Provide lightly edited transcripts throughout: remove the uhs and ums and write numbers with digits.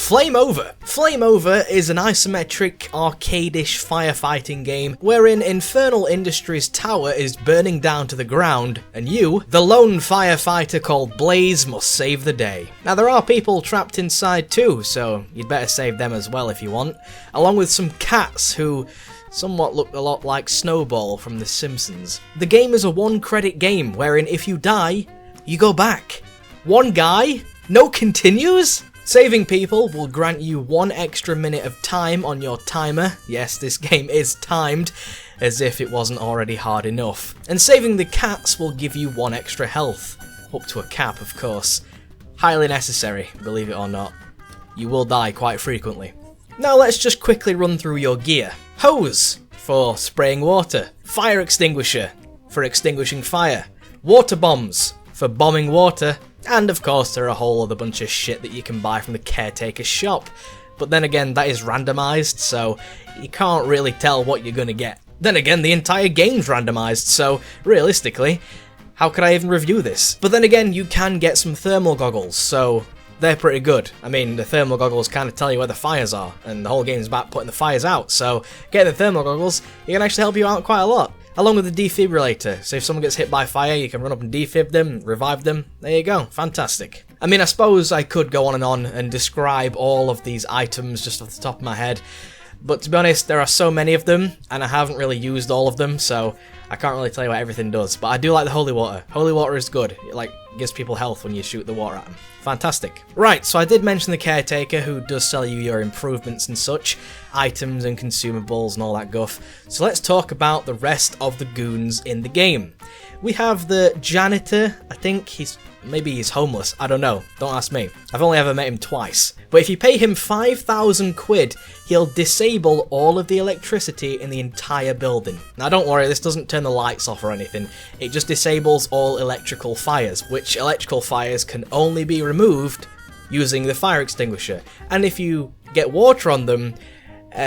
Flame Over! Flame Over is an isometric, arcade-ish firefighting game wherein Infernal Industries' tower is burning down to the ground, and you, the lone firefighter called Blaze, must save the day. Now there are people trapped inside too, so you'd better save them as well if you want, along with some cats who somewhat look a lot like Snowball from The Simpsons. The game is a one-credit game wherein if you die, you go back. One guy? No continues? Saving people will grant you 1 extra minute of time on your timer. Yes, this game is timed, as if it wasn't already hard enough. And saving the cats will give you 1 extra health. Up to a cap, of course. Highly necessary, believe it or not. You will die quite frequently. Now let's just quickly run through your gear. Hose, for spraying water. Fire extinguisher, for extinguishing fire. Water bombs, for bombing water. And of course there are a whole other bunch of shit that you can buy from the caretaker's shop. But then again, that is randomised, so you can't really tell what you're gonna get. Then again, the entire game's randomised, so realistically, how could I even review this? But then again, you can get some thermal goggles, so they're pretty good. I mean, the thermal goggles kind of tell you where the fires are, and the whole game's about putting the fires out, so getting the thermal goggles, it can actually help you out quite a lot. Along with the defibrillator, so if someone gets hit by fire, you can run up and defib them, revive them. There you go, fantastic. I mean, I suppose I could go on and describe all of these items just off the top of my head, but to be honest, there are so many of them, and I haven't really used all of them, so I can't really tell you what everything does. But I do like the holy water. Holy water is good. It gives people health when you shoot the water at them. Fantastic. Right, so I did mention the caretaker, who does sell you your improvements and such, items and consumables and all that guff. So let's talk about the rest of the goons in the game. We have the janitor. I think maybe he's homeless. I don't know. Don't ask me. I've only ever met him twice. But if you pay him 5,000 quid, he'll disable all of the electricity in the entire building. Now don't worry, this doesn't turn the lights off or anything. It just disables all electrical fires, which electrical fires can only be removed using the fire extinguisher. And if you get water on them,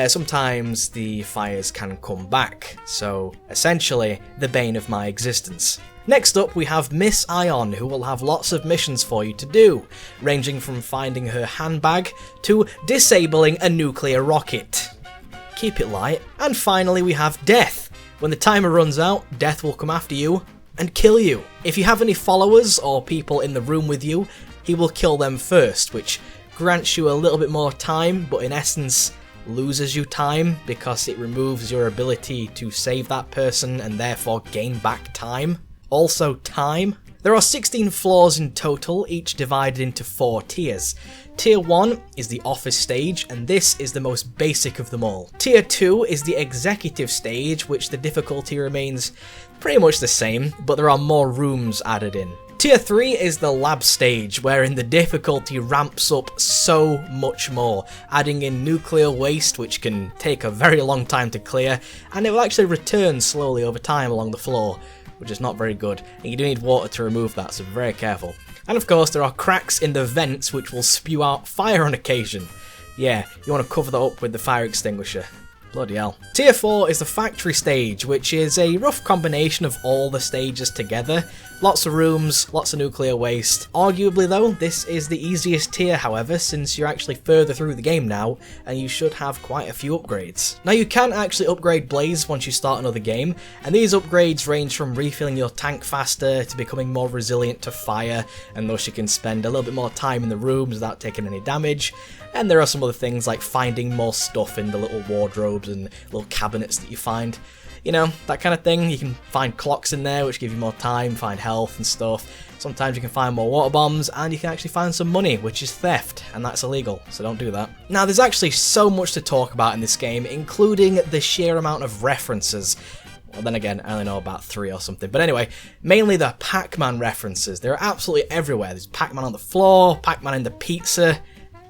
sometimes the fires can come back. So essentially, the bane of my existence. Next up, we have Miss Ion, who will have lots of missions for you to do, ranging from finding her handbag to disabling a nuclear rocket. Keep it light. And finally, we have Death. When the timer runs out, Death will come after you and kill you. If you have any followers or people in the room with you, he will kill them first, which grants you a little bit more time, but in essence loses you time because it removes your ability to save that person and therefore gain back time. Also time. There are 16 floors in total, each divided into 4 tiers. Tier 1 is the office stage, and this is the most basic of them all. Tier 2 is the executive stage, which the difficulty remains pretty much the same, but there are more rooms added in. Tier 3 is the lab stage, wherein the difficulty ramps up so much more, adding in nuclear waste, which can take a very long time to clear, and it will actually return slowly over time along the floor, which is not very good, and you do need water to remove that, so be very careful. And of course, there are cracks in the vents which will spew out fire on occasion. Yeah, you want to cover that up with the fire extinguisher. Bloody hell. Tier 4 is the factory stage, which is a rough combination of all the stages together. Lots of rooms, lots of nuclear waste. Arguably though, this is the easiest tier, however, since you're actually further through the game now, and you should have quite a few upgrades. Now you can actually upgrade Blaze once you start another game, and these upgrades range from refilling your tank faster to becoming more resilient to fire, and thus you can spend a little bit more time in the rooms without taking any damage. And there are some other things like finding more stuff in the little wardrobes and little cabinets that you find. You know, that kind of thing. You can find clocks in there which give you more time, find health and stuff. Sometimes you can find more water bombs, and you can actually find some money, which is theft, and that's illegal, so don't do that. Now there's actually so much to talk about in this game, including the sheer amount of references. Well, then again, I only know about 3 or something. But anyway, mainly the Pac-Man references. They're absolutely everywhere. There's Pac-Man on the floor, Pac-Man in the pizza.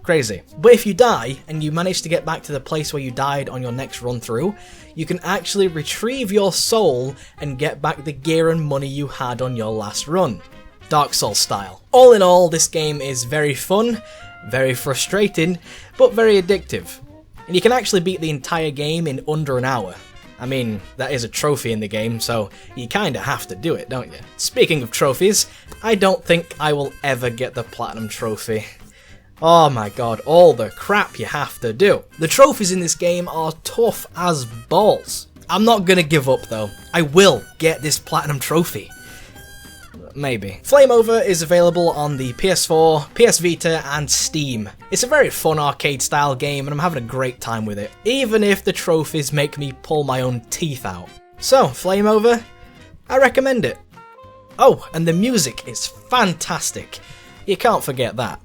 Crazy. But if you die, and you manage to get back to the place where you died on your next run through, you can actually retrieve your soul and get back the gear and money you had on your last run. Dark Souls style. All in all, this game is very fun, very frustrating, but very addictive. And you can actually beat the entire game in under an hour. I mean, that is a trophy in the game, so you kinda have to do it, don't you? Speaking of trophies, I don't think I will ever get the Platinum Trophy. Oh my god, all the crap you have to do. The trophies in this game are tough as balls. I'm not gonna give up though. I will get this platinum trophy. Maybe. Flame Over is available on the PS4, PS Vita and Steam. It's a very fun arcade style game and I'm having a great time with it, even if the trophies make me pull my own teeth out. So, Flame Over, I recommend it. Oh, and the music is fantastic. You can't forget that.